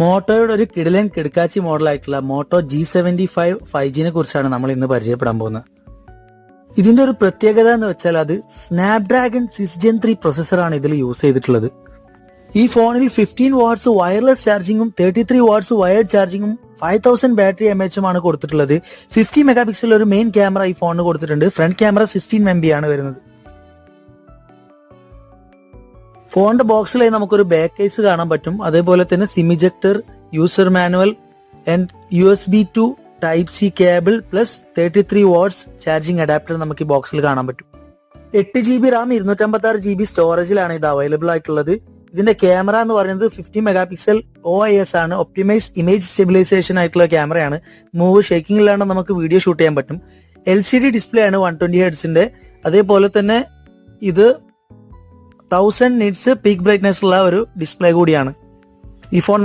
മോട്ടോയുടെ ഒരു കിടിലൻ കിടക്കാച്ചി മോഡലായിട്ടുള്ള motto G75 5G കുറിച്ചാണ് നമ്മൾ ഇന്ന് പരിചയപ്പെടാൻ പോകുന്നത്. ഇതിന്റെ ഒരു പ്രത്യേകത എന്ന് വെച്ചാൽ അത് സ്നാപ്ഡ്രാഗൺ 6 Gen 3 പ്രൊസസ്സറാണ് ഇതിൽ യൂസ് ചെയ്തിട്ടുള്ളത്. ഈ ഫോണിൽ 15 വാട്ട്സ് വയർലെസ് ചാർജിങ്ങും 33 വാട്ട്സ് വയർഡ് ചാർജിങ്ങും 5000 ബാറ്ററി MAH ആണ് കൊടുത്തിട്ടുള്ളത്. 50 മെഗാ പിക്സൽ ഒരു മെയിൻ ക്യാമറ ഈ ഫോണിന് കൊടുത്തിട്ടുണ്ട്. ഫ്രണ്ട് ക്യാമറ 16 MP ആണ് വരുന്നത്. ഫോണിന്റെ ബോക്സിലായി നമുക്കൊരു ബാക്ക് കേസ് കാണാൻ പറ്റും. അതേപോലെ തന്നെ SIM ejector, user manual and USB to Type-C cable plus 33 watts charging adapter നമുക്ക് ഈ ബോക്സിൽ കാണാൻ പറ്റും. 8GB റാം 256GB സ്റ്റോറേജിലാണ് ഇത് അവൈലബിൾ ആയിട്ടുള്ളത്. ഇതിന്റെ ക്യാമറ എന്ന് പറയുന്നത് 50 മെഗാ പിക്സൽ OIS ആണ്. ഒപ്റ്റിമൈസ് ഇമേജ് സ്റ്റെബിലൈസേഷൻ ആയിട്ടുള്ള ക്യാമറയാണ്. മൂവ് ഷേക്കിംഗ് ഇല്ലാണ്ട് നമുക്ക് വീഡിയോ ഷൂട്ട് ചെയ്യാൻ പറ്റും. LCD ഡിസ്പ്ലേ ആണ് 120 ഹെർട്സിന്റെ. അതേപോലെ തന്നെ ഇത് 1000 നിറ്റ്സ് പീക്ക് ബ്രൈറ്റ്നസ് ഉള്ള ഒരു ഡിസ്പ്ലേ കൂടിയാണ്. ഈ ഫോൺ